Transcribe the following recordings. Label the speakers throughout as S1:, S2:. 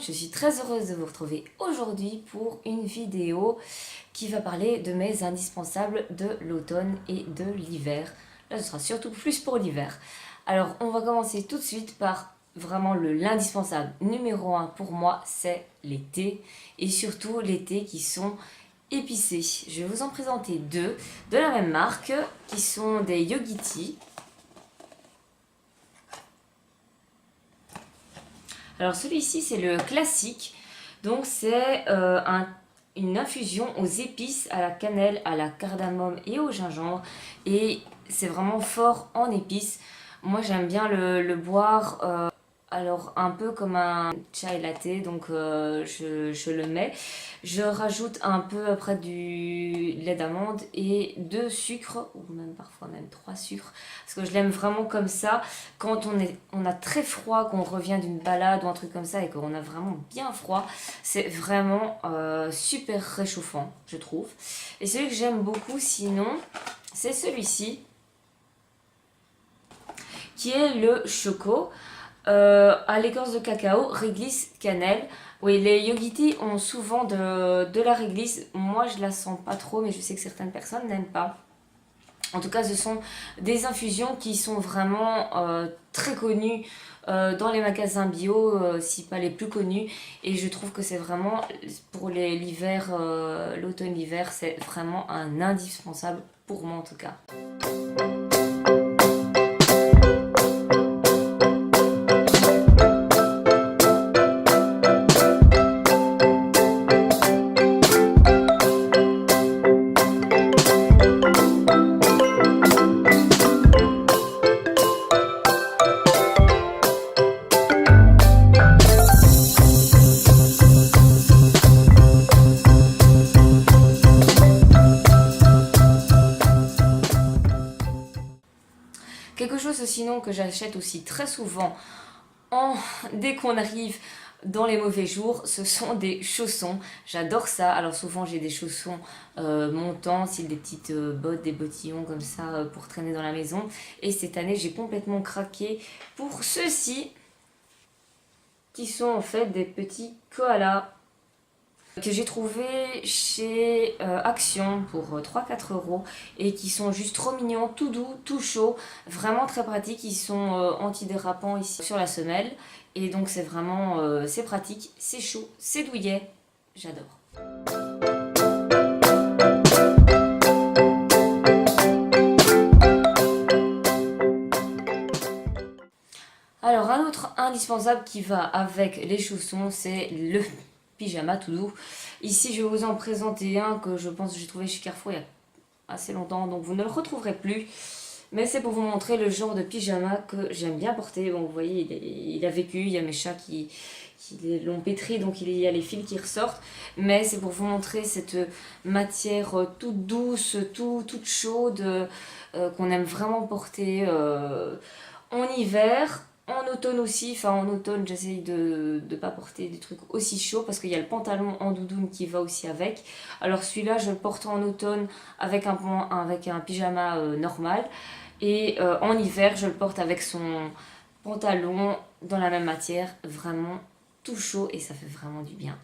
S1: je suis très heureuse de vous retrouver aujourd'hui pour une vidéo qui va parler de mes indispensables de l'automne et de l'hiver. Là, ce sera surtout plus pour l'hiver. Alors, on va commencer tout de suite par vraiment l'indispensable numéro 1 pour moi, c'est les thés. Et surtout les thés qui sont épicés. Je vais vous en présenter deux de la même marque qui sont des Yogi Tea. Alors celui-ci c'est le classique, donc c'est une infusion aux épices, à la cannelle, à la cardamome et au gingembre, et c'est vraiment fort en épices. Moi j'aime bien le boire alors un peu comme un chai latte, donc je le mets. Je rajoute un peu après du lait d'amande et 2 sucres, ou même parfois même 3 sucres, parce que je l'aime vraiment comme ça. Quand on a très froid, qu'on revient d'une balade ou un truc comme ça et qu'on a vraiment bien froid, c'est vraiment super réchauffant, je trouve. Et celui que j'aime beaucoup sinon, c'est celui-ci, qui est le choco. À l'écorce de cacao, réglisse, cannelle. Oui, les Yogi Tea ont souvent de la réglisse. Moi, je la sens pas trop, mais je sais que certaines personnes n'aiment pas. En tout cas, ce sont des infusions qui sont vraiment très connues dans les magasins bio, si pas les plus connus. Et je trouve que c'est vraiment, pour l'hiver, l'automne-hiver, c'est vraiment un indispensable pour moi en tout cas. Quelque chose sinon que j'achète aussi très souvent dès qu'on arrive dans les mauvais jours, ce sont des chaussons. J'adore ça. Alors souvent j'ai des chaussons montants, style des petites bottes, des bottillons comme ça pour traîner dans la maison. Et cette année j'ai complètement craqué pour ceux-ci qui sont en fait des petits koalas que j'ai trouvé chez Action pour 3-4 € et qui sont juste trop mignons, tout doux, tout chaud, vraiment très pratiques. Ils sont antidérapants ici sur la semelle et donc c'est vraiment c'est pratique, c'est chaud, c'est douillet, j'adore. Alors un autre indispensable qui va avec les chaussons, c'est le pyjama tout doux. Ici je vais vous en présenter un que je pense que j'ai trouvé chez Carrefour il y a assez longtemps, donc vous ne le retrouverez plus. Mais c'est pour vous montrer le genre de pyjama que j'aime bien porter. Bon, vous voyez, il a vécu, il y a mes chats qui l'ont pétri, donc il y a les fils qui ressortent. Mais c'est pour vous montrer cette matière toute douce, toute chaude, qu'on aime vraiment porter en hiver. En automne aussi, enfin en automne j'essaye de ne pas porter des trucs aussi chauds parce qu'il y a le pantalon en doudoune qui va aussi avec. Alors celui-là je le porte en automne avec un pyjama normal et en hiver je le porte avec son pantalon dans la même matière, vraiment tout chaud et ça fait vraiment du bien.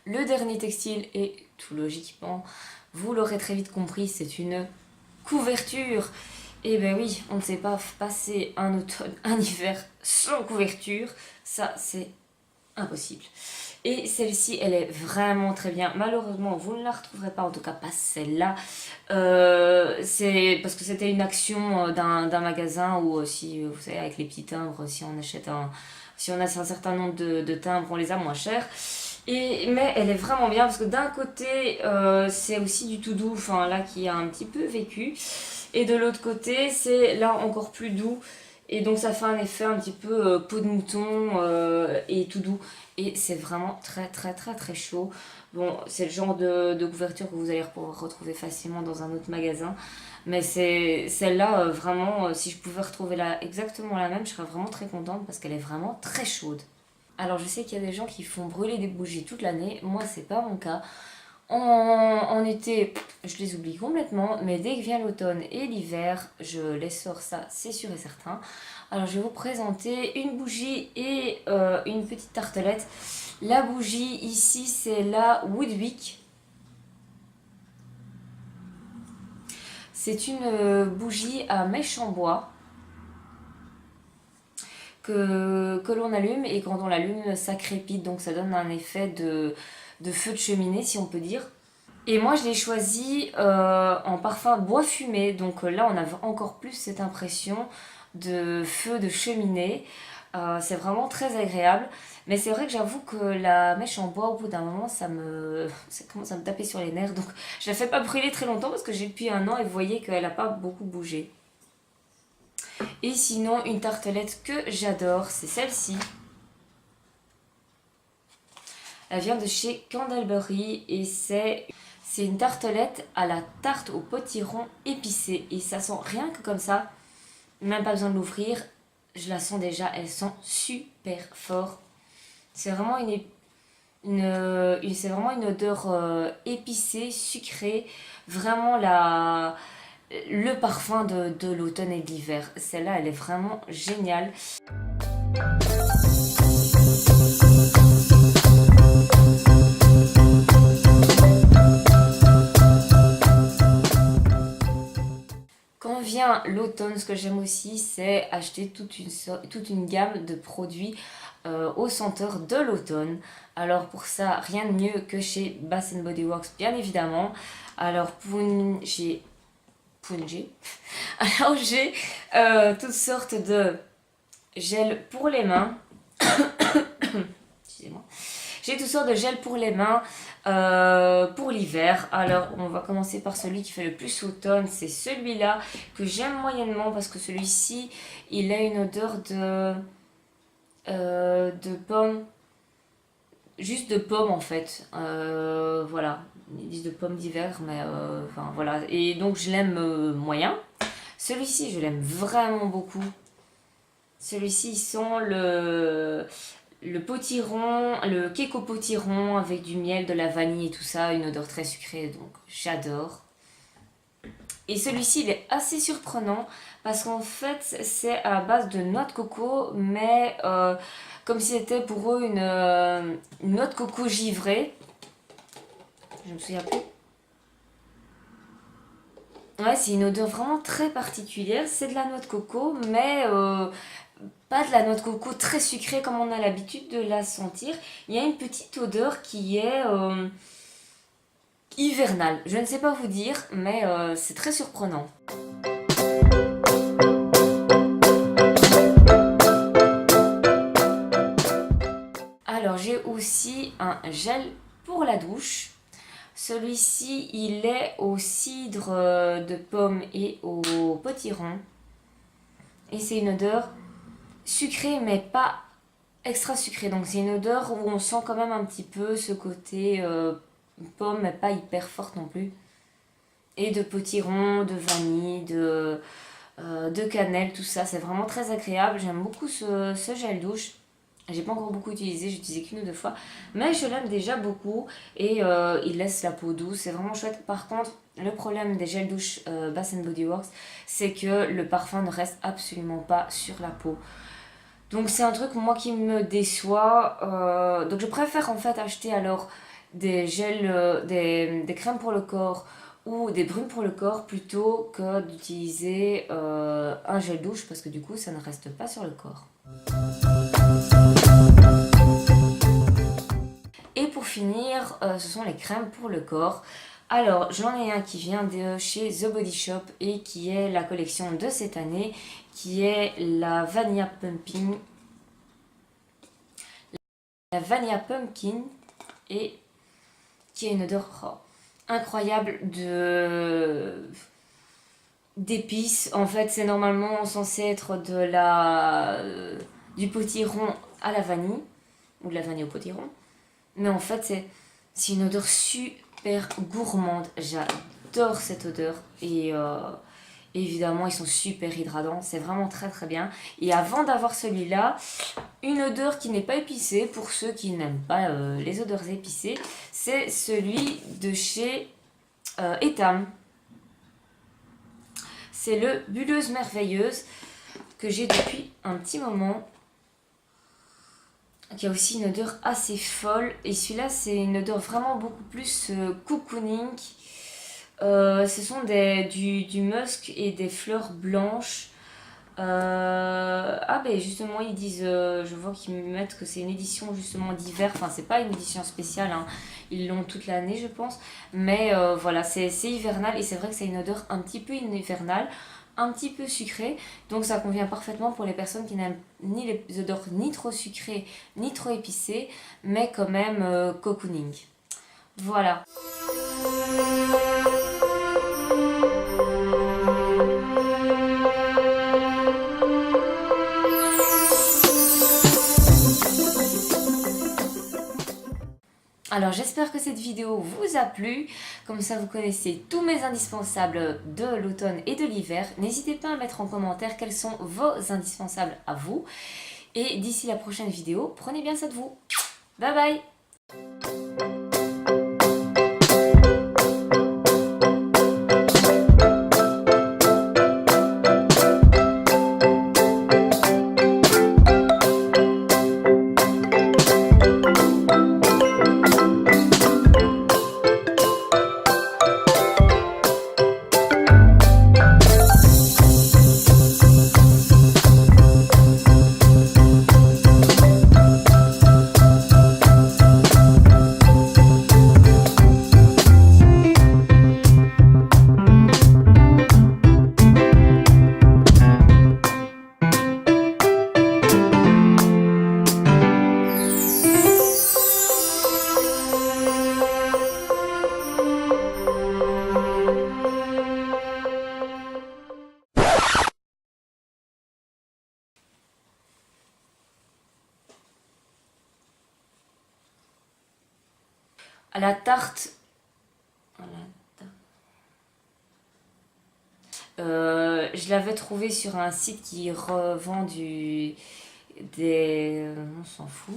S1: Le dernier textile, et tout logiquement, vous l'aurez très vite compris, c'est une couverture. Et ben oui, on ne sait pas passer un automne, un hiver sans couverture, ça c'est impossible. Et celle-ci, elle est vraiment très bien. Malheureusement, vous ne la retrouverez pas, en tout cas pas celle-là. C'est parce que c'était une action d'un magasin où si, vous savez, avec les petits timbres, si on achète si on a un certain nombre de timbres, on les a moins chers. Mais elle est vraiment bien parce que d'un côté, c'est aussi du tout doux, enfin là qui a un petit peu vécu. Et de l'autre côté, c'est là encore plus doux. Et donc ça fait un effet un petit peu peau de mouton et tout doux. Et c'est vraiment très très très très chaud. Bon, c'est le genre de couverture que vous allez pouvoir retrouver facilement dans un autre magasin. Mais c'est celle-là, vraiment, si je pouvais retrouver exactement la même, je serais vraiment très contente parce qu'elle est vraiment très chaude. Alors je sais qu'il y a des gens qui font brûler des bougies toute l'année. Moi, c'est pas mon cas. En été, je les oublie complètement, mais dès que vient l'automne et l'hiver, je les sors, ça c'est sûr et certain. Alors je vais vous présenter une bougie et une petite tartelette. La bougie ici, c'est la Woodwick. C'est une bougie à mèche en bois que l'on allume, et quand on l'allume, ça crépite, donc ça donne un effet de feu de cheminée, si on peut dire. Et moi, je l'ai choisi en parfum bois fumé. Donc là, on a encore plus cette impression de feu de cheminée. C'est vraiment très agréable. Mais c'est vrai que j'avoue que la mèche en bois, au bout d'un moment, ça commence à me taper sur les nerfs. Donc je la fais pas brûler très longtemps parce que j'ai depuis un an et vous voyez qu'elle n'a pas beaucoup bougé. Et sinon, une tartelette que j'adore, c'est celle-ci. Elle vient de chez Candleberry et c'est une tartelette à la tarte au potiron épicé. Et ça sent rien que comme ça, même pas besoin de l'ouvrir. Je la sens déjà, elle sent super fort. C'est vraiment c'est vraiment une odeur épicée, sucrée. Vraiment le parfum de l'automne et de l'hiver. Celle-là, elle est vraiment géniale. Quand vient l'automne, ce que j'aime aussi, c'est acheter toute une gamme de produits aux senteurs de l'automne. Alors pour ça, rien de mieux que chez Bath Body Works, bien évidemment. Alors j'ai alors j'ai toutes sortes de gels pour les mains. Excusez-moi. J'ai toutes sortes de gels pour les mains pour l'hiver. Alors, on va commencer par celui qui fait le plus automne. C'est celui-là que j'aime moyennement parce que celui-ci, il a une odeur de pomme. Juste de pomme en fait. Voilà. Ils disent de pommes d'hiver, mais enfin voilà. Et donc, je l'aime moyen. Celui-ci, je l'aime vraiment beaucoup. Celui-ci, il sent le potiron, le cake au potiron avec du miel, de la vanille et tout ça, une odeur très sucrée, donc j'adore. Et celui-ci, il est assez surprenant parce qu'en fait, c'est à base de noix de coco, mais comme si c'était pour eux une noix de coco givrée. Je me souviens plus. Ouais, c'est une odeur vraiment très particulière. C'est de la noix de coco, mais pas de la noix de coco très sucrée comme on a l'habitude de la sentir. Il y a une petite odeur qui est hivernale. Je ne sais pas vous dire, mais c'est très surprenant. Alors j'ai aussi un gel pour la douche. Celui-ci, il est au cidre de pomme et au potiron. Et c'est une odeur sucrée, mais pas extra sucrée. Donc c'est une odeur où on sent quand même un petit peu ce côté pomme, mais pas hyper forte non plus. Et de potiron, de vanille, de cannelle, tout ça. C'est vraiment très agréable. J'aime beaucoup ce gel douche. J'ai pas encore beaucoup utilisé, j'ai utilisé qu'une ou deux fois. Mais je l'aime déjà beaucoup et il laisse la peau douce, c'est vraiment chouette. Par contre, le problème des gels douche Bath Body Works, c'est que le parfum ne reste absolument pas sur la peau. Donc c'est un truc moi qui me déçoit. Donc je préfère en fait acheter alors des gels, des crèmes pour le corps ou des brumes pour le corps plutôt que d'utiliser un gel douche parce que du coup ça ne reste pas sur le corps. finir, ce sont les crèmes pour le corps. Alors, j'en ai un qui vient de chez The Body Shop et qui est la collection de cette année, qui est la Vanilla Pumpkin et qui a une odeur incroyable d'épices. En fait, c'est normalement censé être du potiron à la vanille ou de la vanille au potiron. Mais en fait, c'est une odeur super gourmande. J'adore cette odeur. Et évidemment, ils sont super hydratants. C'est vraiment très très bien. Et avant d'avoir celui-là, une odeur qui n'est pas épicée, pour ceux qui n'aiment pas les odeurs épicées, c'est celui de chez Etam. C'est le Bulleuse Merveilleuse que j'ai depuis un petit moment, qui a aussi une odeur assez folle. Et celui-là, c'est une odeur vraiment beaucoup plus cocooning. Ce sont du musk et des fleurs blanches. Ah ben justement ils disent, je vois qu'ils mettent que c'est une édition justement d'hiver, enfin c'est pas une édition spéciale, hein. Ils l'ont toute l'année je pense, mais voilà c'est hivernal et c'est vrai que c'est une odeur un petit peu hivernale, un petit peu sucrée, donc ça convient parfaitement pour les personnes qui n'aiment ni les odeurs ni trop sucrées ni trop épicées, mais quand même cocooning. Voilà. Alors j'espère que cette vidéo vous a plu, comme ça vous connaissez tous mes indispensables de l'automne et de l'hiver. N'hésitez pas à mettre en commentaire quels sont vos indispensables à vous. Et d'ici la prochaine vidéo, prenez bien soin de vous. Bye bye! À la tarte. Je l'avais trouvé sur un site qui revend on s'en fout.